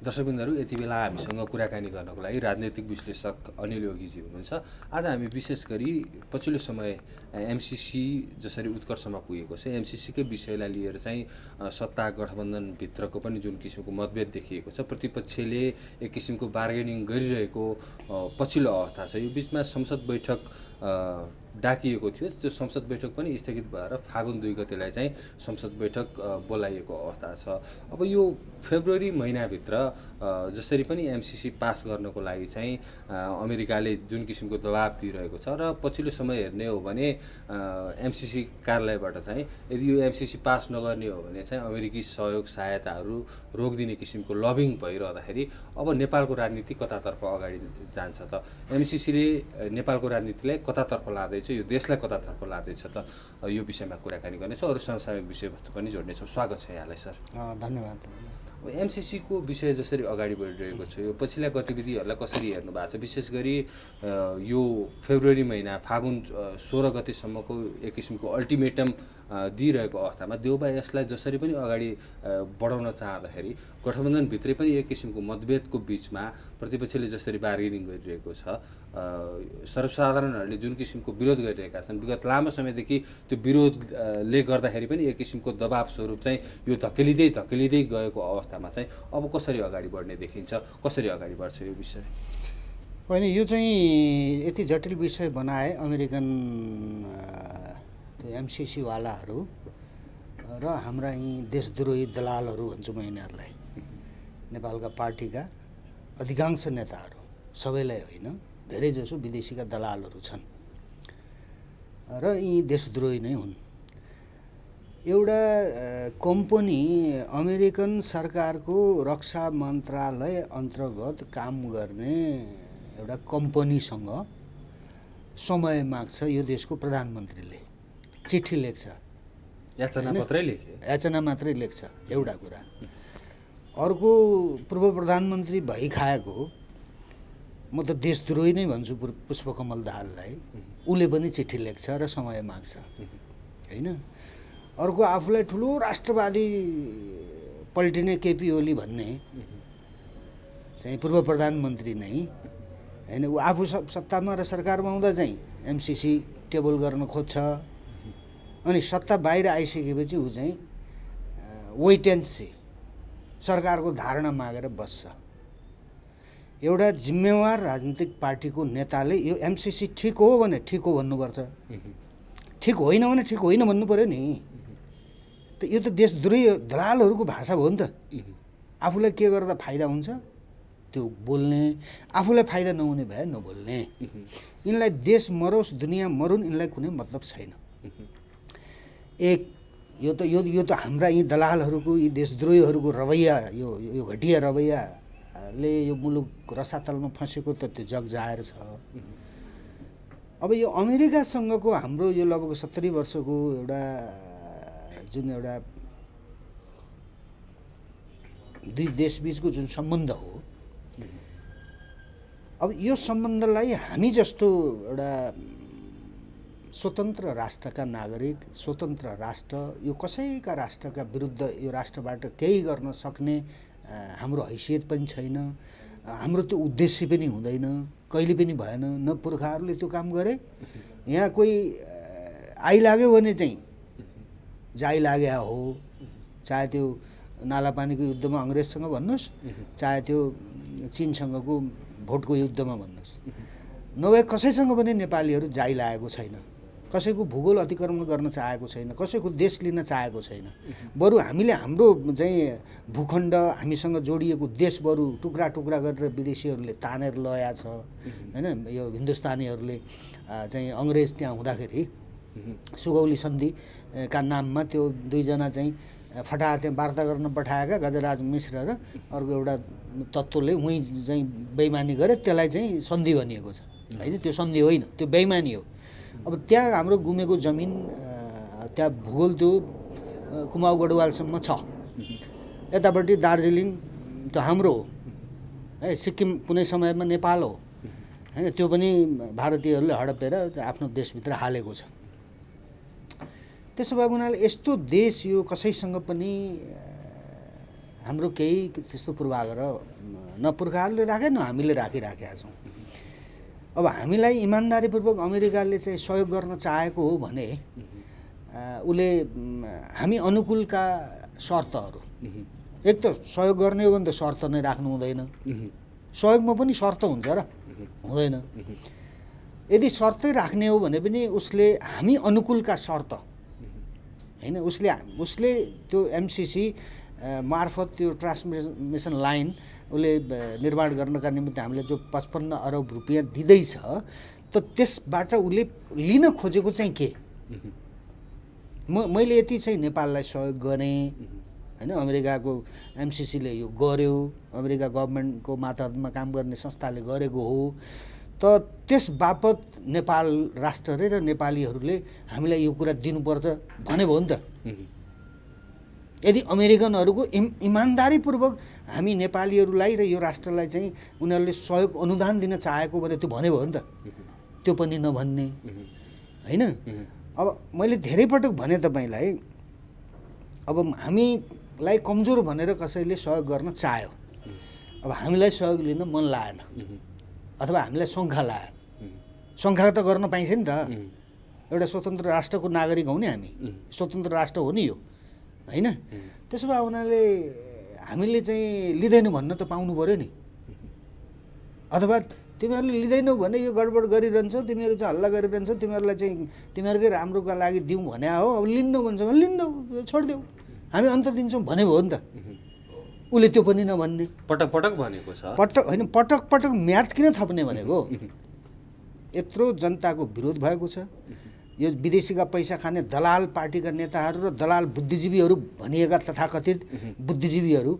दर्शकबिन्दहरू यति बेला हामीसँग कुराकानी गर्नको लागि राजनैतिक विश्लेषक अनिल योगीजी हुनुहुन्छ। आज हामी विशेष गरी पछिल्लो समय एमसीसी जसरी उत्कर्षमा पुगेको छ एमसीसीकै विषयलाई लिएर चाहिँ सत्ता गठबन्धनभित्रको पनि जुन किसिमको मतभेद देखिएको छ, प्रतिपक्षले एक किसिमको बार्गेनिङ गरिरहेको पछिल्लो अवस्था छ। यो बिचमा संसद बैठक डाकिएको थियो, त्यो संसद बैठक पनि स्थगित भएर फागुन 2 गतेलाई चाहिँ संसद बैठक बोलाइएको अवस्था छ। अब यो फेब्रुअरी महिनाभित्र जसरी पनि एमसीसी पास गर्नको लागि चाहिँ अमेरिकाले जुन किसिमको दबाब दिइरहेको छ र पछिल्लो समय हेर्ने हो भने एमसीसी कार्यालयबाट चाहिँ यदि यो एमसीसी पास नगर्ने हो भने चाहिँ अमेरिकी सहयोग सहायताहरू रोकिदिने किसिमको लबिङ भइरहँदाखेरि अब नेपालको राजनीति कतातर्फ अगाडि जान्छ त? एमसीसीले नेपालको राजनीतिलाई कतातर्फ लाँदैछ, यो देशलाई कतातर्फ लाँदैछ त? यो विषयमा कुराकानी गर्नेछौँ, अरू समसामयिक विषयवस्तु पनि जोड्नेछौँ। स्वागत छ यहाँलाई सर। धन्यवाद। एमसीसीको विषय जसरी अगाडि बढिरहेको छ, यो पछिल्ला गतिविधिहरूलाई कसरी हेर्नु भएको छ? विशेष गरी यो फेब्रुअरी महिना फागुन 16 गतेसम्मको एक किसिमको अल्टिमेटम दिइरहेको अवस्थामा देउबा यसलाई जसरी पनि अगाडि बढाउन चाहँदाखेरि गठबन्धनभित्रै पनि एक किसिमको मतभेदको बिचमा प्रतिपक्षले जसरी बार्गेनिङ गरिरहेको छ, सर्वसाधारणहरूले जुन किसिमको विरोध गरिरहेका छन्, विगत लामो समयदेखि त्यो विरोधले गर्दाखेरि पनि एक किसिमको दबाब स्वरूप चाहिँ यो धकेलिँदै गएको अवस्थामा चाहिँ अब कसरी अगाडि बढ्ने देखिन्छ, कसरी अगाडि बढ्छ यो विषय? होइन, यो चाहिँ यति जटिल विषय बनाए अमेरिकन त्यो एमसीसीवालाहरू र हाम्रा यी देशद्रोही दलालहरू भन्छु म यिनीहरूलाई। नेपालका पार्टीका अधिकांश नेताहरू, सबैलाई होइन, धेरैजसो विदेशीका दलालहरू छन् र यी देशद्रोही नै हुन्। एउटा कम्पनी अमेरिकन सरकारको रक्षा मन्त्रालय अन्तर्गत काम गर्ने एउटा कम्पनीसँग समय माग्छ यो देशको प्रधानमन्त्रीले, चिठी लेख्छ, याचना मात्रै लेख्छ। एउटा कुरा। अर्को, पूर्व प्रधानमन्त्री भइखाएको, म त देशद्रोही नै भन्छु पुष्पकमल दाहाललाई, उसले पनि चिठी लेख्छ र समय माग्छ, होइन? अर्को, आफूलाई ठुलो राष्ट्रवादी पल्टिने केपी ओली भन्ने चाहिँ पूर्व प्रधानमन्त्री नै होइन, ऊ आफू सत्तामा र सरकारमा हुँदा चाहिँ एमसीसी टेबल गर्न खोज्छ, अनि सत्ता बाहिर आइसकेपछि ऊ चाहिँ वेट एन्ड सी सरकारको धारणा मागेर बस्छ। एउटा जिम्मेवार राजनीतिक पार्टीको नेताले यो एमसीसी ठिक हो भने ठिक हो भन्नुपर्छ, ठिक होइन भने ठिक होइन भन्नु पऱ्यो नि। यो त देशद्रोही दलालहरूको भाषा हो नि त। आफूलाई के गर्दा फाइदा हुन्छ त्यो बोल्ने, आफूलाई फाइदा नहुने भए नबोल्ने। यिनलाई देश मरोस् दुनियाँ मरुन्, यिनलाई कुनै मतलब छैन। यो त हाम्रा यी दलालहरूको, यी देशद्रोहीहरूको रवैया, यो घटिया रवैयाले यो मुलुक रसातलमा फँसेको त त्यो जग जाहेर छ। अब यो अमेरिकासँगको हाम्रो यो लगभग 70 वर्षको एउटा जुन एउटा दुई देशबीचको जुन सम्बन्ध हो, अब यो सम्बन्धलाई हामी जस्तो एउटा स्वतन्त्र राष्ट्रका नागरिक, स्वतन्त्र राष्ट्र, यो कसैका राष्ट्रका विरुद्ध यो राष्ट्रबाट केही गर्न सक्ने हाम्रो हैसियत पनि छैन, हाम्रो त्यो उद्देश्य पनि हुँदैन, कहिले पनि भएन। न पुर्खाहरूले त्यो काम गरे। यहाँ कोही आइलाग्यो भने चाहिँ जाइ लाग्या हो, चाहे त्यो नालापानीको युद्धमा अङ्ग्रेजसँग भन्नुहोस्, चाहे त्यो चिनसँगको भोटको युद्धमा भन्नुहोस्, नभए कसैसँग पनि नेपालीहरू जाइ लागेको छैन, कसैको भूगोल अतिक्रमण गर्न चाहेको छैन, कसैको देश लिन चाहेको छैन। बरु हामीले हाम्रो चाहिँ भूखण्ड, हामीसँग जोडिएको देश बरु टुक्रा टुक्रा गरेर विदेशीहरूले तानेर लया छ, होइन? यो हिन्दुस्तानीहरूले चाहिँ अङ्ग्रेज त्यहाँ हुँदाखेरि सुगौली सन्धिका नाममा त्यो दुईजना चाहिँ फटा त्यहाँ वार्ता गर्न पठाएका गजराज मिश्र र अर्को एउटा तत्त्वले उहीँ चाहिँ बेइमानी गरे, त्यसलाई चाहिँ सन्धि भनिएको छ, होइन? त्यो सन्धि होइन, त्यो बेइमानी हो। अब त्यहाँ हाम्रो गुमेको जमिन, त्यहाँ भूगोल त्यो कुमाउ गढवालसम्म छ, यतापट्टि दार्जिलिङ त हाम्रो हो है, सिक्किम कुनै समयमा नेपाल हो, होइन? त्यो पनि भारतीयहरूले हडपेर आफ्नो देशभित्र हालेको छ। त्यसो भएको हुनाले यस्तो देश यो कसैसँग पनि हाम्रो केही त्यस्तो पूर्वाग्रह न पुर्खाहरूले राखे न हामीले राखिराखेका छौँ। अब हामीलाई इमान्दारीपूर्वक अमेरिकाले चाहिँ सहयोग गर्न चाहेको हो भने उसले हामी अनुकूलका शर्तहरू, एक त सहयोग गर्ने हो भने त शर्त नै राख्नु हुँदैन, सहयोगमा पनि शर्त हुन्छ र हुँदैन। यदि शर्तै राख्ने हो भने पनि उसले हामी अनुकूलका शर्त होइन, उसले त्यो एमसिसी मार्फत त्यो ट्रान्समिसन लाइन उसले निर्माण गर्नका निमित्त हामीले जो 55 अरब रुपियाँ दिँदैछ, त त्यसबाट उसले लिन खोजेको चाहिँ के? मैले यति चाहिँ नेपाललाई सहयोग गरेँ होइन, अमेरिकाको एमसिसीले यो गर्यो, अमेरिका गभर्मेन्टको मातहतमा काम गर्ने संस्थाले गरेको हो, त त्यस बापत नेपाल राष्ट्रले र नेपालीहरूले हामीलाई यो कुरा दिनुपर्छ भने भयो नि त। यदि अमेरिकनहरूको इमान्दारीपूर्वक हामी नेपालीहरूलाई र यो राष्ट्रलाई चाहिँ उनीहरूले सहयोग अनुदान दिन चाहेको भने त्यो भने भयो नि त। त्यो पनि नभन्ने होइन। अब मैले धेरै पटक भने तपाईँलाई, अब हामीलाई कमजोर भनेर कसैले सहयोग गर्न चाह्यो, अब हामीलाई सहयोग लिन मन लागेन अथवा हामीलाई शङ्का लाग्यो, शङ्का त गर्न पाइन्छ नि त। एउटा स्वतन्त्र राष्ट्रको नागरिक हौ नि हामी, स्वतन्त्र राष्ट्र हो नि यो होइन। त्यसो भए उनीहरूले हामीले चाहिँ लिँदैनौँ भन्न त पाउनु पऱ्यो नि। अथवा तिमीहरूले लिँदैनौ भने यो गडबड गरिरहन्छौ, तिमीहरू चाहिँ हल्ला गरिरहन्छौ, तिमीहरूलाई चाहिँ तिमीहरूकै राम्रोका लागि दिउँ भने हो, अब लिन्नौ भन्छ भने लिन्नौ, छोडिदेऊ, हामी अन्त दिन्छौँ भने भयो नि त। उसले त्यो पनि नभन्ने, पटक पटक भनेको छ, पटक होइन, पटक पटक म्याद किन थप्ने भनेको? यत्रो जनताको विरोध भएको छ। यो विदेशीका पैसा खाने दलाल पार्टीका नेताहरू र दलाल बुद्धिजीवीहरू भनिएका तथाकथित बुद्धिजीवीहरू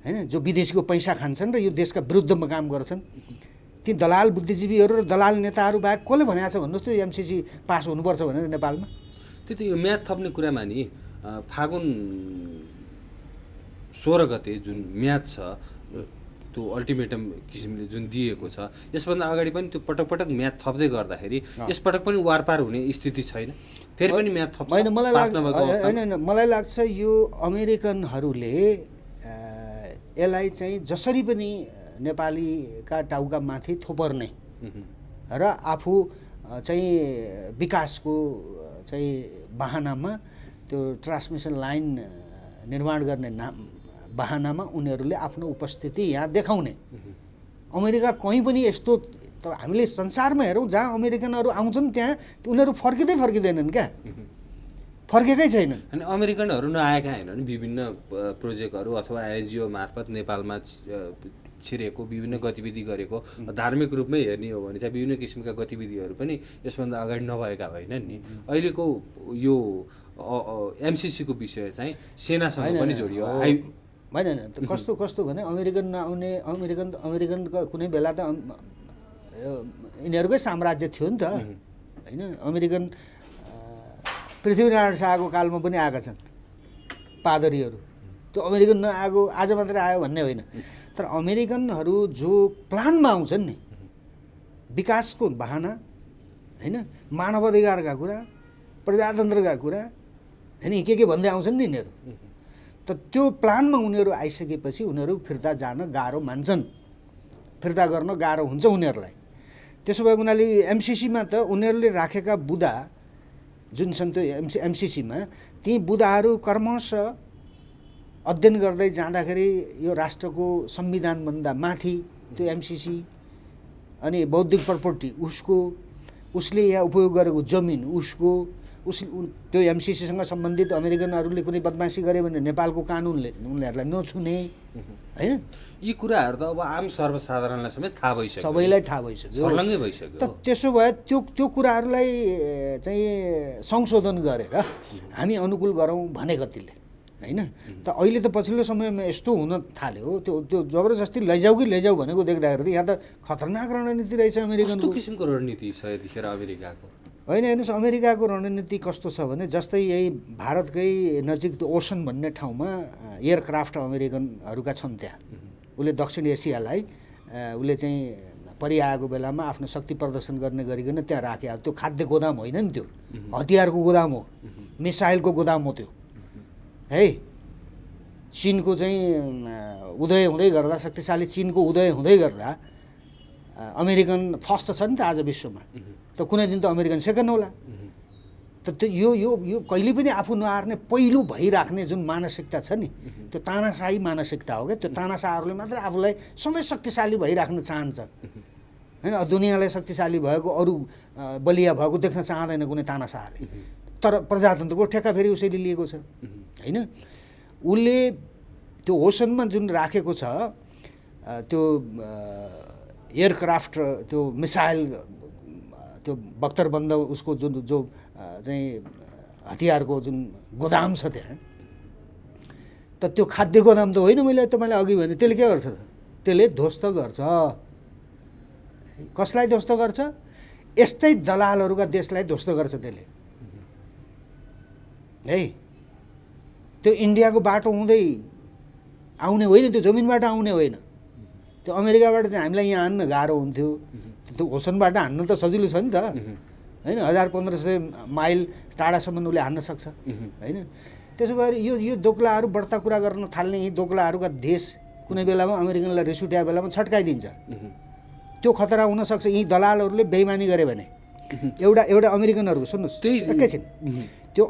होइन, जो विदेशीको पैसा खान्छन् र यो देशका विरुद्धमा काम गर्छन्, ती दलाल बुद्धिजीवीहरू र दलाल नेताहरू बाहेक कसले भनेको छ भन्नुहोस् त एमसिसी पास हुनुपर्छ भनेर नेपालमा? त्यो यो म्याद थप्ने कुरामा नि फागुन 16 गते जुन म्याद छ, त्यो अल्टिमेटम किसिमले जुन दिएको छ, यसभन्दा अगाडि पनि त्यो पटक पटक म्याद थप्दै गर्दाखेरि यसपटक पनि वारपार हुने स्थिति छैन, फेरि पनि म्याद थप्छ? होइन, मलाई लाग्छ यो अमेरिकनहरूले यसलाई चाहिँ जसरी पनि नेपालीका टाउका माथि थोपर्ने र आफू चाहिँ विकासको चाहिँ बहानामा त्यो ट्रान्समिसन लाइन निर्माण गर्ने बहानामा उनीहरूले आफ्नो उपस्थिति यहाँ देखाउने। अमेरिका कहीँ पनि यस्तो त हामीले संसारमा हेरौँ जहाँ अमेरिकनहरू आउँछन् त्यहाँ उनीहरू फर्किँदैनन् क्या, फर्केकै छैनन्। अनि अमेरिकनहरू नआएका होइन नि, विभिन्न प्रोजेक्टहरू अथवा एनजिओ मार्फत नेपालमा छिरेको विभिन्न गतिविधि गरेको, धार्मिक रूपमै हेर्ने हो भने चाहिँ विभिन्न किसिमका गतिविधिहरू पनि यसभन्दा अगाडि नभएका होइनन् नि। अहिलेको यो एमसिसीको विषय चाहिँ सेनासँग पनि जोडियो होइन। कस्तो भने अमेरिकन नआउने, अमेरिकनको कुनै बेला त यिनीहरूकै साम्राज्य थियो नि त होइन। अमेरिकन पृथ्वीनारायण शाहको कालमा पनि आएका छन् पादरीहरू, त्यो अमेरिकन नआएको आज मात्रै आयो भन्ने होइन। तर अमेरिकनहरू जो प्लानमा आउँछन् नि, विकासको बहाना होइन, मानव अधिकारका कुरा, प्रजातन्त्रका कुरा होइन, के भन्दै आउँछन् नि यिनीहरू। त त्यो प्लानमा उनीहरू आइसकेपछि उनीहरू फिर्ता जान गाह्रो मान्छन्, फिर्ता गर्न गाह्रो हुन्छ उनीहरूलाई। त्यसो भए उनीहरूले एमसिसीमा त उनीहरूले राखेका बुदा जुन छन् त्यो एमसिसीमा, ती बुदाहरू क्रमशः अध्ययन गर्दै जाँदाखेरि यो राष्ट्रको संविधानभन्दा माथि त्यो एमसिसी, अनि बौद्धिक प्रपर्टी उसको, उसले यहाँ उपयोग गरेको जमिन उसको, त्यो एमसिसीसँग सम्बन्धित अमेरिकनहरूले कुनै बदमासी गरे भने नेपालको कानुनले उनीहरूलाई नछुने होइन। यी कुराहरू त अब आम सर्वसाधारणलाई समेत थाहा भइसक्यो, सबैलाई थाहा भइसक्यो, छर्लङ्गै भइसक्यो। त त्यसो भए त्यो कुराहरूलाई चाहिँ संशोधन गरेर हामी अनुकूल गरौँ भने कतिले होइन। त अहिले त पछिल्लो समयमा यस्तो हुन थाल्यो, त्यो जबरजस्ती लैजाऊ कि लैजाऊ भनेको देख्दाखेरि त यहाँ त खतरनाक रणनीति रहेछ अमेरिकनको। कस्तो किसिमको रणनीति छ यतिखेर अमेरिकाको? होइन, हेर्नुहोस् अमेरिकाको रणनीति कस्तो छ भने, जस्तै यही भारतकै नजिक त्यो ओसन भन्ने ठाउँमा एयरक्राफ्ट अमेरिकनहरूका छन् त्यहाँ। उसले दक्षिण एसियालाई उसले चाहिँ परिआएको बेलामा आफ्नो शक्ति प्रदर्शन गर्ने गरिकन त्यहाँ राख्यो। त्यो खाद्य गोदाम होइन नि, त्यो हतियारको गोदाम हो, मिसाइलको गोदाम हो त्यो है। चिनको चाहिँ उदय हुँदै गर्दा, शक्तिशाली चिनको उदय हुँदै गर्दा अमेरिकन फर्स्ट छ नि त आज विश्वमा, त कुनै दिन त अमेरिकन सेकेन्ड होला। त त्यो यो कहिले पनि आफू नहार्ने पहिलो भइराख्ने जुन मानसिकता छ नि, त्यो तानाशाही मानसिकता हो क्या। त्यो तानाशाहहरूले मात्र आफूलाई सधैँ शक्तिशाली भइराख्न चाहन्छ होइन। दुनियाँलाई शक्तिशाली भएको, अरू बलिया भएको देख्न चाहँदैन कुनै तानाशाहले। तर प्रजातन्त्रको ठेक्का फेरि उसैले लिएको छ होइन। उसले त्यो ओसनमा जुन राखेको छ त्यो एयरक्राफ्ट, त्यो मिसाइल, त्यो बख्तरबन्द उसको जो चाहिँ हतियारको जुन गोदाम छ त्यहाँ, त त्यो खाद्य गोदाम त होइन। मैले तपाईँलाई अघि भने त्यसले के गर्छ त? त्यसले ध्वस्त गर्छ। कसलाई ध्वस्त गर्छ? यस्तै दलालहरूका देशलाई ध्वस्त गर्छ त्यसले है। त्यो इन्डियाको बाटो हुँदै आउने होइन, त्यो जमिनबाट आउने होइन। त्यो अमेरिकाबाट चाहिँ हामीलाई यहाँ हान्न गाह्रो हुन्थ्यो, त्यो ओसनबाट हान्न त सजिलो छ नि त होइन। 1500 माइल टाढासम्म उसले हान्न सक्छ होइन। त्यसो भएर यो दोक्लाहरू बढ्ता कुरा गर्न थाल्ने, यी दोक्लाहरूका देश कुनै बेलामा अमेरिकनलाई रिस उठ्या बेलामा छट्काइदिन्छ। त्यो खतरा हुनसक्छ यी दलालहरूले बेइमानी गरे भने। एउटा अमेरिकनहरूको सुन्नुहोस् एकैछिन, त्यो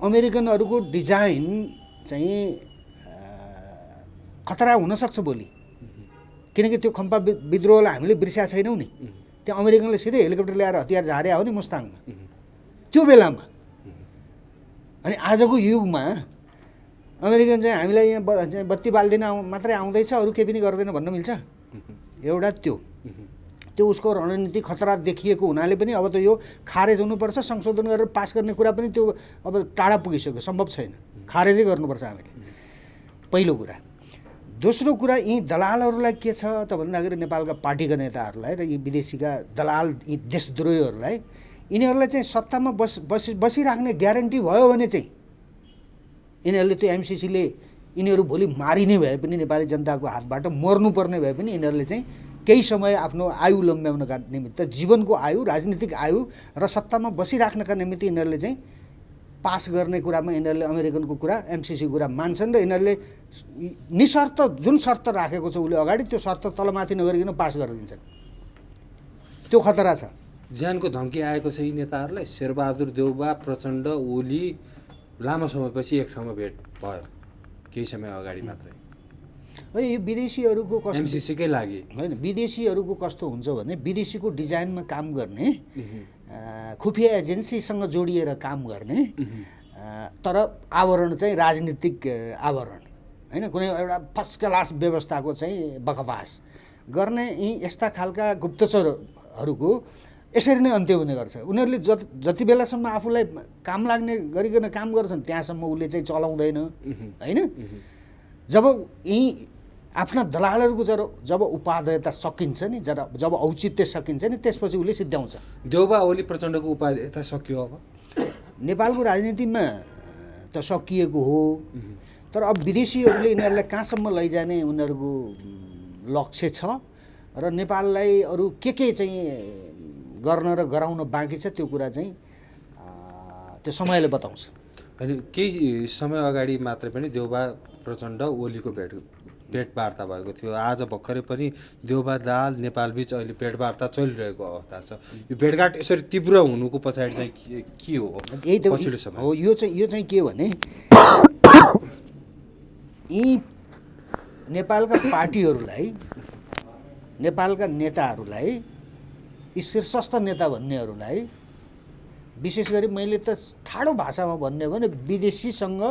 अमेरिकनहरूको डिजाइन चाहिँ खतरा हुनसक्छ भोलि, किनकि त्यो खम्पा विद्रोहलाई हामीले बिर्स्या छैनौँ नि। त्यहाँ अमेरिकनले सिधै हेलिकप्टर ल्याएर हतियार झार्या हो नि मुस्ताङमा त्यो बेलामा। अनि आजको युगमा अमेरिकन चाहिँ हामीलाई यहाँ बत्ती बाल्दिन मात्रै आउँदैछ, अरू केही पनि गर्दैन भन्न मिल्छ? एउटा त्यो उसको रणनीति खतरा देखिएको हुनाले पनि अब त यो खारेज हुनुपर्छ, संशोधन गरेर पास गर्ने कुरा पनि त्यो अब टाढा पुगिसक्यो, सम्भव छैन। खारेजै गर्नुपर्छ हामीले, पहिलो कुरा। दोस्रो कुरा, यी दलालहरूलाई के छ त भन्दाखेरि नेपालका पार्टीका नेताहरूलाई र यी विदेशीका दलाल, यी देशद्रोहीहरूलाई, यिनीहरूलाई चाहिँ सत्तामा बसिराख्ने ग्यारेन्टी भयो भने चाहिँ यिनीहरूले त्यो एमसिसीले यिनीहरू भोलि मारिने भए पनि, नेपाली जनताको हातबाट मर्नुपर्ने भए पनि यिनीहरूले चाहिँ केही समय आफ्नो आयु लम्ब्याउनका निमित्त, जीवनको आयु, राजनीतिक आयु र सत्तामा बसिराख्नका निमित्त यिनीहरूले चाहिँ पास गर्ने कुरामा यिनीहरूले अमेरिकनको कुरा, एमसिसी कुरा मान्छन् र यिनीहरूले निशर्त जुन शर्त राखेको छ उसले अगाडि, त्यो शर्त तलमाथि नगरिकन पास गरिदिन्छन्। त्यो खतरा छ। ज्यानको धम्की आएको छ यी नेताहरूलाई। शेरबहादुर देउबा, प्रचण्ड, ओली लामो समयपछि एक ठाउँमा भेट भयो, केही समय अगाडि मात्रै। अनि यो विदेशीहरूको कस्तो एमसिसीकै लागि होइन, विदेशीहरूको कस्तो हुन्छ भने विदेशीको डिजाइनमा काम गर्ने, खुफिया एजेन्सीसँग जोडिएर काम गर्ने, तर आवरण चाहिँ राजनीतिक आवरण होइन, कुनै एउटा फर्स्ट क्लास व्यवस्थाको चाहिँ बकवास गर्ने यी यस्ता खालका गुप्तचरहरूको यसरी नै अन्त्य हुने गर्छ। उनीहरूले जति बेलासम्म आफूलाई काम लाग्ने गरिकन काम गर्छन् त्यहाँसम्म उसले चाहिँ चलाउँदैन होइन। जब यी आफ्ना दलालहरूको जब उपादेयता सकिन्छ नि, जब औचित्य सकिन्छ नि, त्यसपछि उसले सिद्ध्याउँछ। देउबा, ओली, प्रचण्डको उपादेयता सकियो। अब नेपालको राजनीतिमा त सकिएको हो, तर अब विदेशीहरूले यिनीहरूलाई कहाँसम्म लैजाने उनीहरूको लक्ष्य छ र नेपाललाई अरू के चाहिँ गर्न र गराउन बाँकी छ त्यो कुरा चाहिँ त्यो समयले बताउँछ। अनि केही समय अगाडि मात्रै पनि देउबा, प्रचण्ड, ओलीको भेटवार्ता भएको थियो। आज भर्खरै पनि देउबा दाहाल नेपालबीच अहिले भेटवार्ता चलिरहेको अवस्था छ। यो भेटघाट यसरी तीव्र हुनुको पछाडि चाहिँ के हो? यही त हो। यो चाहिँ के भने यी नेपालका पार्टीहरूलाई, नेपालका नेताहरूलाई, यी शीर्षस्थ नेता भन्नेहरूलाई, विशेष गरी मैले त ठाडो भाषामा भन्ने भने विदेशीसँग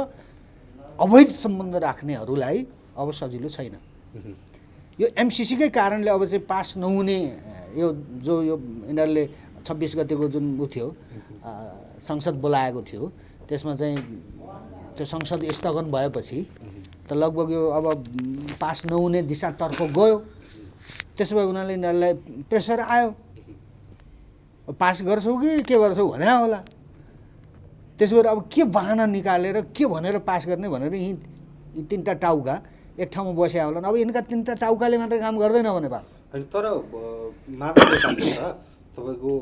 अवैध सम्बन्ध राख्नेहरूलाई अब सजिलो छैन। यो एमसिसीकै कारणले अब चाहिँ पास नहुने यो यिनीहरूले 26 गतेको जुन उ थियो संसद बोलाएको थियो, त्यसमा चाहिँ त्यो संसद स्थगन भएपछि त लगभग यो अब पास नहुने दिशातर्फ गयो। त्यसो भए उनीहरूले यिनीहरूलाई प्रेसर आयो, पास गर्छौ कि के गर्छौ भने होला। त्यसो भएर अब के बहाना निकालेर के भनेर पास गर्ने भनेर यी तीनटा टाउका एक ठाउँमा बस्या होलान्। अब यिनका तीनटा टाउकाले मात्र काम गर्दैन अब नेपाल। तर मात्र छ तपाईँको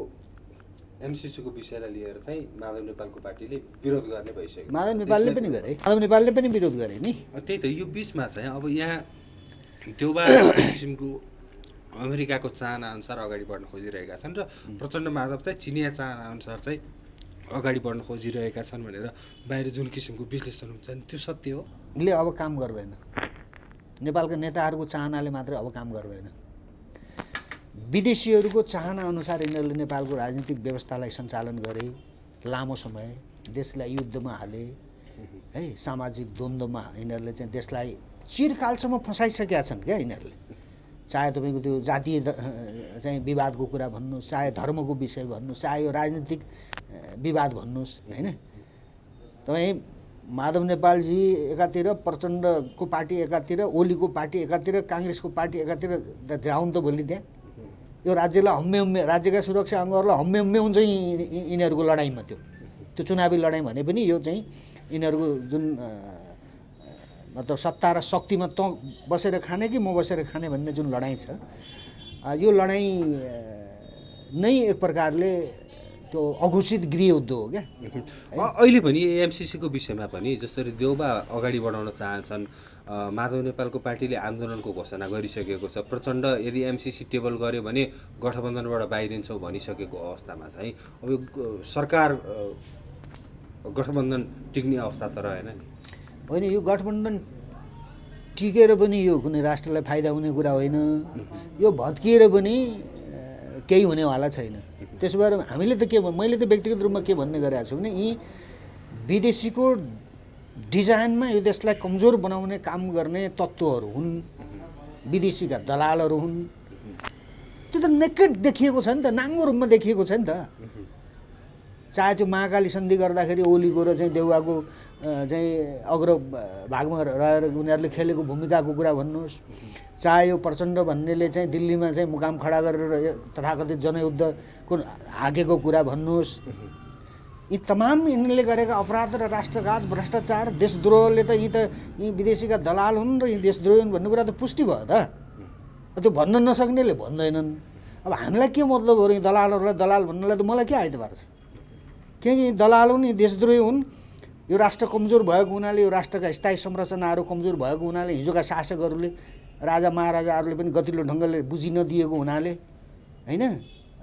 एमसिसीको विषयलाई लिएर चाहिँ माधव नेपालको पार्टीले विरोध गर्ने भइसक्यो। माधव नेपालले पनि गरे, माधव नेपालले पनि विरोध गरे नि। त्यही त यो बिचमा चाहिँ अब यहाँ देउबा किसिमको अमेरिकाको चाहना अनुसार अगाडि बढ्न खोजिरहेका छन् र प्रचण्ड माधव चाहिँ चिनिया चाहना अनुसार चाहिँ अगाडि बढ्न खोजिरहेका छन् भनेर बाहिर जुन किसिमको विश्लेषण हुन्छ नि त्यो सत्य हो? ले अब काम गर्दैन, नेपालका नेताहरूको चाहनाले मात्रै अब काम गर्दैन। विदेशीहरूको चाहना अनुसार यिनीहरूले नेपालको राजनीतिक व्यवस्थालाई सञ्चालन गरे, लामो समय देशलाई युद्धमा हाले है, सामाजिक द्वन्द्वमा यिनीहरूले चाहिँ देशलाई चिरकालसम्म फसाइसकेका छन् क्या यिनीहरूले। चाहे तपाईँको त्यो जातीय चाहिँ विवादको कुरा भन्नुहोस्, चाहे धर्मको विषय भन्नुहोस्, चाहे यो राजनीतिक विवाद भन्नुहोस् होइन। तपाईँ माधव नेपालजी एकातिर, प्रचण्डको पार्टी एकातिर, ओलीको पार्टी एकातिर, काङ्ग्रेसको पार्टी एकातिर जाउन् त भोलि त्यहाँ यो राज्यलाई हम्मे राज्यका सुरक्षा अङ्गहरूलाई हम्मे हुन्छ यिनीहरूको लडाइँमा। त्यो चुनावी लडाइँ भने पनि यो चाहिँ यिनीहरूको जुन मतलब सत्ता र शक्तिमा त बसेर खाने कि म बसेर खाने भन्ने जुन लडाइँ छ, यो लडाइँ नै एक प्रकारले त्यो अघोषित गृहयुद्ध हो क्या। अहिले पनि एमसिसीको विषयमा पनि जसरी देउबा अगाडि बढाउन चाहन्छन्, माधव नेपालको पार्टीले आन्दोलनको घोषणा गरिसकेको छ, प्रचण्ड यदि एमसिसी टेबल गर्यो भने गठबन्धनबाट बाहिरिन्छौँ भनिसकेको अवस्थामा चाहिँ अब यो सरकार गठबन्धन टिक्ने अवस्था त रहेन नि? होइन, यो गठबन्धन टिकेर पनि यो कुनै राष्ट्रलाई फाइदा हुने कुरा होइन, यो भत्किएर पनि केही हुनेवाला छैन। त्यसो भएर हामीले त मैले त व्यक्तिगत रूपमा के भन्ने गरेको छु भने यी विदेशीको डिजाइनमा यो देशलाई कमजोर बनाउने काम गर्ने तत्त्वहरू हुन्, विदेशीका दलालहरू हुन्। त्यो त नेकेड देखिएको छ नि त, नाङ्गो रूपमा देखिएको छ नि त। चाहे त्यो महाकाली सन्धि गर्दाखेरि ओलीको र चाहिँ देउवाको चाहिँ अग्र भागमा रहेर उनीहरूले खेलेको भूमिकाको कुरा भन्नुहोस्, चाहे यो प्रचण्ड भन्नेले चाहिँ दिल्लीमा चाहिँ मुकाम खडा गरेर तथाकथित जनयुद्धको हाकेको कुरा भन्नुहोस्, यी तमाम यिनले गरेका अपराध र राष्ट्रघात, भ्रष्टाचार, देशद्रोहले त यी विदेशीका दलाल हुन् र यी देशद्रोही हुन् भन्ने कुरा त पुष्टि भयो त। त्यो भन्न नसक्नेले भन्दैनन्। अब हामीलाई के मतलब हो र यी दलालहरूलाई दलाल भन्नलाई त मलाई के आइतबार छ? किनकि दलाल हुन्, यी देशद्रोही हुन्, यो राष्ट्र कमजोर भएको हुनाले, यो राष्ट्रका स्थायी संरचनाहरू कमजोर भएको हुनाले, हिजोका शासकहरूले राजा महाराजाहरूले पनि गतिलो ढङ्गले बुझि नदिएको हुनाले होइन,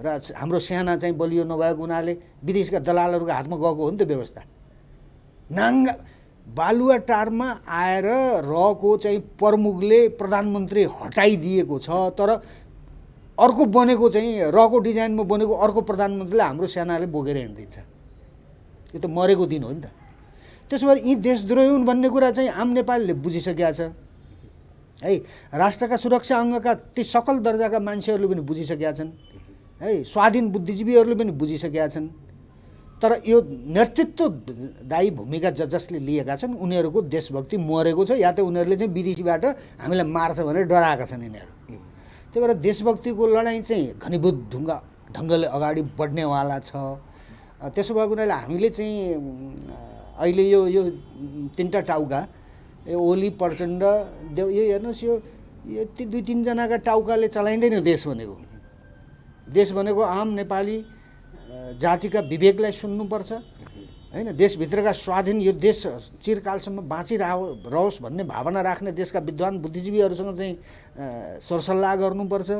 र हाम्रो सेना चाहिँ बलियो नभएको हुनाले विदेशका दलालहरूको हातमा गएको हो नि त व्यवस्था। नाङ्गा बालुवाटारमा आएर रको चाहिँ प्रमुखले प्रधानमन्त्री हटाइदिएको छ, तर अर्को बनेको चाहिँ रको डिजाइनमा बनेको अर्को प्रधानमन्त्रीले हाम्रो सेनाले बोकेर हिँडिदिन्छ। यो त मरेको दिन हो नि त। त्यसो भएर यी देशद्रोही हुन् भन्ने कुरा चाहिँ आम नेपालीले बुझिसकेका छ है, राष्ट्रका सुरक्षा अङ्गका ती सकल दर्जाका मान्छेहरूले पनि बुझिसकेका छन् है, स्वाधीन बुद्धिजीवीहरूले पनि बुझिसकेका छन्। तर यो नेतृत्वदायी भूमिका जसले लिएका छन् उनीहरूको देशभक्ति मरेको छ, या त उनीहरूले चाहिँ विदेशीबाट हामीलाई मार्छ भनेर डराएका छन् यिनीहरू। त्यही भएर देशभक्तिको लडाइँ चाहिँ घनीभूत ढङ्गले अगाडि बढ्नेवाला छ। त्यसो भएको हुनाले हामीले चाहिँ अहिले यो तिनवटा टाउका ओली, प्रचण्ड, देव, यो हेर्नुहोस्, यो ती दुई तिनजनाका टाउकाले चलाइँदैन देश भनेको। देश भनेको आम नेपाली जातिका विवेकलाई सुन्नुपर्छ होइन, देशभित्रका स्वाधीन यो देश चिरकालसम्म बाँचिरहोस् भन्ने भावना राख्ने देशका विद्वान बुद्धिजीवीहरूसँग चाहिँ सरसल्लाह गर्नुपर्छ।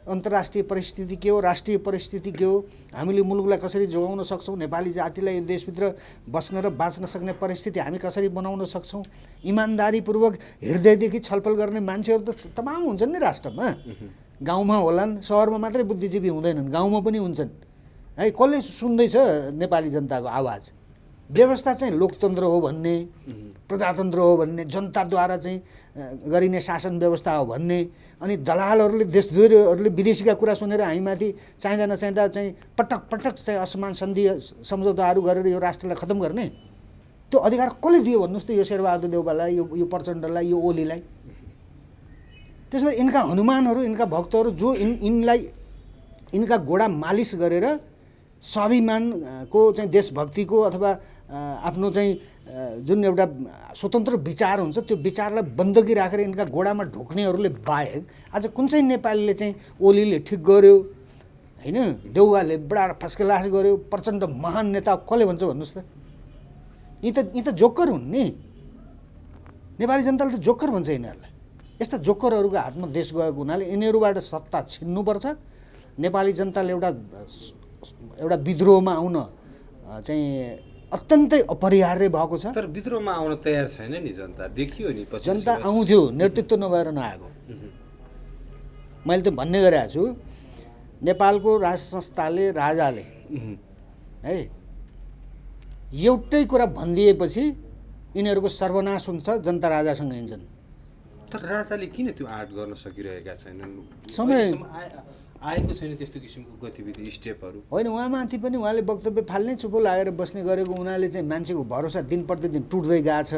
अन्तर्राष्ट्रिय परिस्थिति के हो, राष्ट्रिय परिस्थिति के हो, हामीले मुलुकलाई कसरी जोगाउन सक्छौँ, नेपाली जातिलाई यो देशभित्र बस्न र बाँच्न सक्ने परिस्थिति हामी कसरी बनाउन सक्छौँ, इमान्दारीपूर्वक हृदयदेखि छलफल गर्ने मान्छेहरू त तमाम हुन्छन् नि राष्ट्रमा। गाउँमा होलान्, सहरमा मात्रै बुद्धिजीवी हुँदैनन्, गाउँमा पनि हुन्छन् है। कसले सुन्दैछ नेपाली जनताको आवाज? व्यवस्था चाहिँ लोकतन्त्र हो भन्ने, प्रजातन्त्र हो भन्ने, जनताद्वारा चाहिँ गरिने शासन व्यवस्था हो भन्ने, अनि दलालहरूले देशद्रोहीहरूले विदेशीका कुरा सुनेर हामीमाथि चाहिँदा नचाहिँदा चाहिँ पटक पटक चाहिँ असमान सन्धि सम्झौताहरू गरेर यो राष्ट्रलाई खतम गर्ने, त्यो अधिकार कसले दियो भन्नुहोस् त? यो शेरबहादुर देउवालाई, यो प्रचण्डलाई, यो ओलीलाई। त्यसमा यिनका हनुमानहरू, यिनका भक्तहरू जो यिनलाई यिनका घोडा मालिस गरेर स्वाभिमानको चाहिँ देशभक्तिको अथवा आफ्नो चाहिँ जुन एउटा स्वतन्त्र विचार हुन्छ त्यो विचारलाई बन्दगी राखेर यिनका घोडामा ढोक्नेहरूले बाहेक आज कुन चाहिँ नेपालीले चाहिँ ओलीले ठिक गर्यो होइन देउवाले बडा फर्स्ट क्लास गर्यो प्रचण्ड महान नेता कसले भन्छ भन्नुहोस् त यी त जोकर हुन् नि नेपाली जनताले त जोकर भन्छ यिनीहरूलाई यस्ता जोकरहरूको हातमा देश गएको हुनाले यिनीहरूबाट सत्ता छिन्नुपर्छ नेपाली जनताले एउटा विद्रोहमा आउन चाहिँ अत्यन्तै अपरिहार्य भएको छ तर विद्रोहमा आउन तयार छैन नि जनता देखियो नि पछि जनता आउँथ्यो नेतृत्व नभएर नआएको मैले त भन्ने गरेको छु नेपालको राज संस्थाले राजाले है एउटै कुरा भनिदिएपछि यिनीहरूको सर्वनाश हुन्छ जनता राजासँग हिँड्छन् तर राजाले किन त्यो आँट गर्न सकिरहेका छैनन् समय आएको छैन त्यस्तो किसिमको गतिविधि स्टेपहरू होइन उहाँमाथि पनि उहाँले वक्तव्य फाल्नै चुपो लागेर बस्ने गरेको हुनाले चाहिँ मान्छेको भरोसा दिन प्रतिदिन टुट्दै गएको छ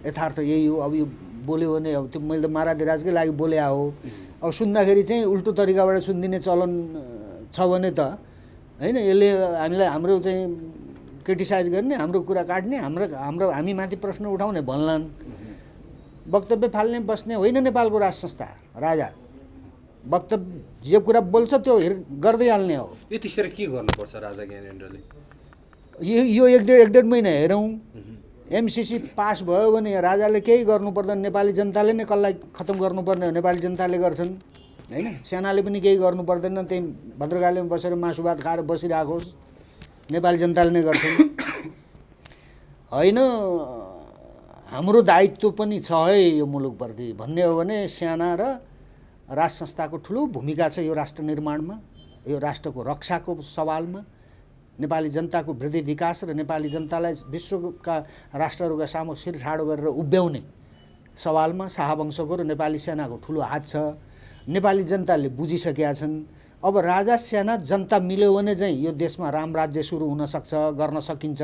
यथार्थ यही हो अब यो बोल्यो भने अब त्यो मैले त महाराजकै लागि बोले हो अब सुन्दाखेरि चाहिँ उल्टो तरिकाबाट सुनिदिने चलन छ भने त होइन यसले हामीलाई हाम्रो चाहिँ क्रिटिसाइज गर्ने हाम्रो कुरा काट्ने हामी माथि प्रश्न उठाउने भन्लान् वक्तव्य फाल्ने बस्ने होइन नेपालको राज संस्था राजा वक्तव्य जे कुरा बोल्छ त्यो गर्दै हाल्ने हो यतिखेर के गर्नुपर्छ राजा ज्ञानेन्द्रले यो एक डेढ महिना हेरौँ एमसिसी पास भयो भने राजाले केही गर्नु पर्दैन नेपाली जनताले नै कसलाई खतम गर्नुपर्ने हो नेपाली जनताले गर्छन् होइन सेनाले पनि केही गर्नु पर्दैन त्यही भद्रकालीमा बसेर मासु भात खाएर बसिरहेकोस् नेपाली जनताले नै गर्छन् होइन हाम्रो दायित्व पनि छ है यो मुलुकप्रति भन्ने हो भने सेना र राज संस्थाको ठुलो भूमिका छ यो राष्ट्र निर्माणमा यो राष्ट्रको रक्षाको सवालमा नेपाली जनताको वृद्धि विकास र नेपाली जनतालाई विश्वका राष्ट्रहरूका सामु शिर ठाडो गरेर उभ्याउने सवालमा शाहवंशको र नेपाली सेनाको ठुलो हात छ नेपाली जनताले बुझिसकेका छन् अब राजा सेना जनता मिल्यो भने चाहिँ यो देशमा राम राज्य सुरु हुन सक्छ गर्न सकिन्छ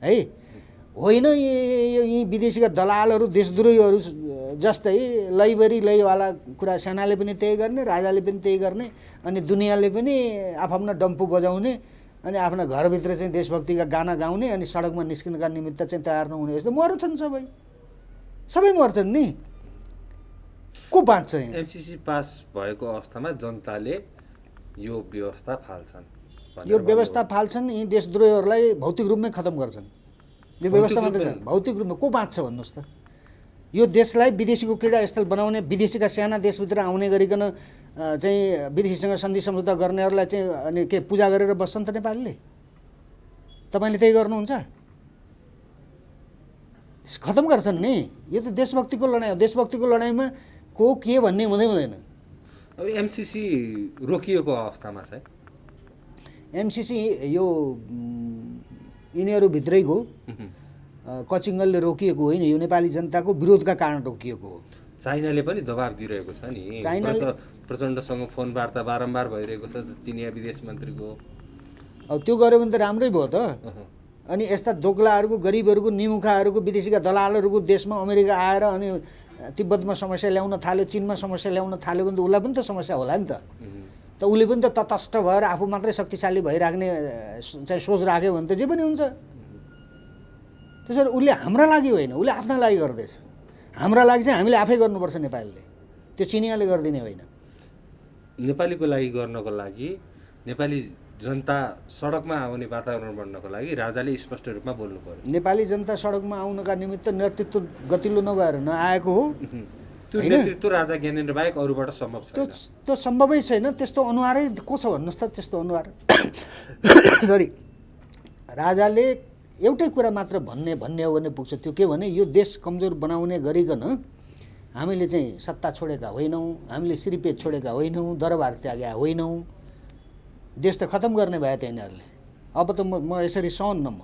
है होइन यी विदेशीका दलालहरू देशद्रोहीहरू जस्तै लैबरी लैवाला कुरा सेनाले पनि त्यही गर्ने राजाले पनि त्यही गर्ने अनि दुनियाँले पनि आफ्ना डम्फु बजाउने अनि आफ्ना घरभित्र चाहिँ देशभक्तिका गाना गाउने अनि सडकमा निस्किनका निमित्त चाहिँ तयार नहुने जस्तो मर्छन् सबै मर्छन् नि को बाँच्छ यहाँ एमसिसी पास भएको अवस्थामा जनताले यो व्यवस्था फाल्छन् यो व्यवस्था फाल्छन् यी देशद्रोहीहरूलाई भौतिक रूपमै खतम गर्छन् यो व्यवस्था मात्रै छ भौतिक रूपमा को बाँच्छ भन्नुहोस् त यो देशलाई विदेशीको क्रीडास्थल बनाउने विदेशीका सेना देशभित्र आउने गरिकन चाहिँ विदेशीसँग सन्धि सम्झौता गर्नेहरूलाई चाहिँ अनि के पूजा गरेर बस्छन् त नेपालीले तपाईँले त्यही गर्नुहुन्छ खतम गर्छन् नि यो त देशभक्तिको लडाइँ हो देशभक्तिको लडाइँमा को के भन्ने हुँदैन अब एमसिसी रोकिएको अवस्थामा छ एमसिसी यो यिनीहरूभित्रैको कचिङ्गलले रोकिएको होइन यो नेपाली जनताको विरोधका कारण रोकिएको हो चाइनाले पनि दबाब दिइरहेको छ नि प्रचण्डसँग फोन वार्ता बारम्बार भइरहेको छ चिनिया विदेश मन्त्रीको अब त्यो गर्यो भने त राम्रै भयो त अनि यस्ता दोग्लाहरूको गरिबहरूको निमुखाहरूको विदेशीका दलालहरूको देशमा अमेरिका आएर अनि तिब्बतमा समस्या ल्याउन थाल्यो चीनमा समस्या ल्याउन थाल्यो भने त उसलाई पनि त समस्या होला नि त उसले पनि त तटस्थ भएर आफू मात्रै शक्तिशाली भइराख्ने चाहिँ सोच राख्यो भने त जे पनि हुन्छ त्यसरी उसले हाम्रा लागि होइन उसले आफ्ना लागि गर्दैछ हाम्रा लागि चाहिँ हामीले आफै गर्नुपर्छ नेपालले त्यो चिनियाले गरिदिने होइन नेपालीको लागि गर्नको लागि नेपाली जनता सडकमा आउने वातावरण बन्नको लागि राजाले स्पष्ट रूपमा बोल्नु पर्यो नेपाली जनता सडकमा आउनका निमित्त नेतृत्व गतिलो नभएर नआएको हो त्यो नेतृत्व राजा ज्ञानेन्द्र बाहेक अरूबाट सम्भव छैन त्यो सम्भवै छैन त्यस्तो अनुहारै को छ भन्नुहोस् त त्यस्तो अनुहार सरी राजाले एउटै कुरा मात्र भन्ने हो भने पुग्छ त्यो के भने यो देश कमजोर बनाउने गरिकन हामीले चाहिँ सत्ता छोडेका होइनौँ हामीले सिरिपेज छोडेका होइनौँ दरबार त्यागेका होइनौँ देश त खतम गर्ने भयो त यिनीहरूले अब त म यसरी सहन्न म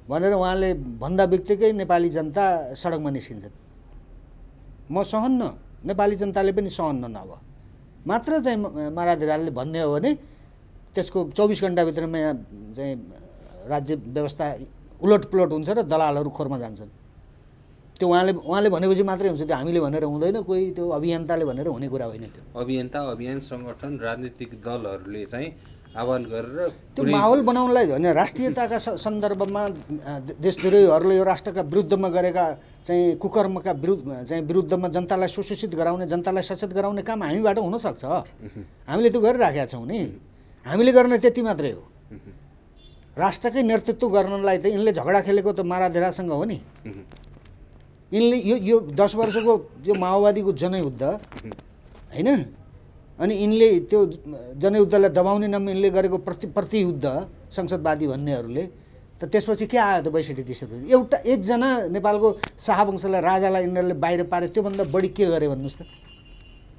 भनेर उहाँले भन्दा बित्तिकै नेपाली जनता सडकमा निस्किन्छन् म सहन्न नेपाली जनताले पनि सहन्न नभ मात्र चाहिँ महाराजले भन्ने हो भने त्यसको 24 घण्टाभित्रमा यहाँ चाहिँ राज्य व्यवस्था उलटपुलट हुन्छ र दलालहरू खोरमा जान्छन् त्यो उहाँले भनेपछि मात्रै हुन्छ त्यो हामीले भनेर हुँदैन कोही त्यो अभियन्ताले भनेर हुने कुरा होइन त्यो अभियन्ता अभियान सङ्गठन राजनीतिक दलहरूले चाहिँ आह्वान गरेर त्यो माहौल बनाउनलाई होइन राष्ट्रियताका सन्दर्भमा देशद्रोहीहरूले यो राष्ट्रका विरुद्धमा गरेका चाहिँ कुकर्मका विरुद्धमा जनतालाई सुसूचित गराउने जनतालाई सचेत गराउने काम हामीबाट हुनसक्छ। हामीले त्यो गरिराखेका छौँ नि। हामीले गर्ने त्यति मात्रै हो। राष्ट्रकै नेतृत्व गर्नलाई त यिनले झगडा खेलेको त माराधेरासँग हो नि। यिनले यो 10 वर्षको यो माओवादीको जनयुद्ध होइन, अनि यिनले त्यो जनयुद्धलाई दबाउने नाममा यिनले गरेको प्रतियुद्ध संसदवादी भन्नेहरूले त त्यसपछि के आयो त 62-63 एउटा एकजना नेपालको शाहवंशलाई राजालाई यिनीहरूले बाहिर पारे, त्योभन्दा बढी के गरे भन्नुहोस्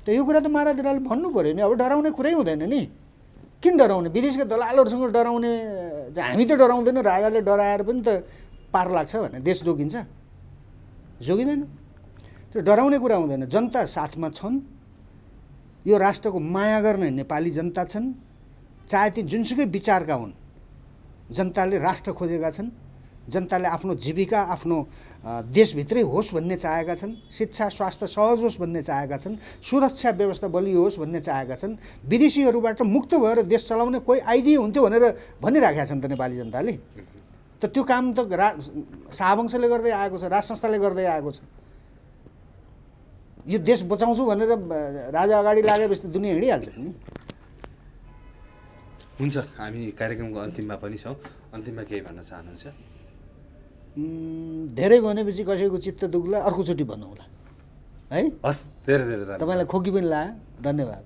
त। यो कुरा त माराधेराले भन्नु पऱ्यो नि। अब डराउने कुरै हुँदैन नि। किन डराउने? विदेशका दलालहरूसँग डराउने हामी त डराउँदैन, राजाले डराएर पनि त पार लाग्छ भने देश जोगिन्छ? जोगिँदैन। त्यो डराउने कुरा हुँदैन। जनता साथमा छन्। यो राष्ट्रको माया गर्ने नेपाली जनता छन्। चाहे ती जुनसुकै विचारका हुन्, जनताले राष्ट्र खोजेका छन्। जनताले आफ्नो जीविका आफ्नो देशभित्रै होस् भन्ने चाहेका छन्। शिक्षा स्वास्थ्य सहज होस् भन्ने चाहेका छन्। सुरक्षा व्यवस्था बलियो होस् भन्ने चाहेका छन्। विदेशीहरूबाट मुक्त भएर देश चलाउने कोही आइदिए हुन्थ्यो भनेर भनिराखेका छन् त नेपाली जनताले। त त्यो काम त शाहवंशले गर्दै आएको छ, राज संस्थाले गर्दै आएको छ। यो देश बचाउँछु भनेर राजा अगाडि लागेपछि त दुनियाँ हिँडिहाल्छ नि। हुन्छ, हामी कार्यक्रमको अन्तिममा पनि छौँ। अन्तिममा केही भन्न चाहनुहुन्छ? धेरै भनेपछि कसैको चित्त दुख्ला, अर्कोचोटि भन्नु होला है। हस्, धेरै धेरै तपाईँलाई खोकी पनि लाग्यो। धन्यवाद।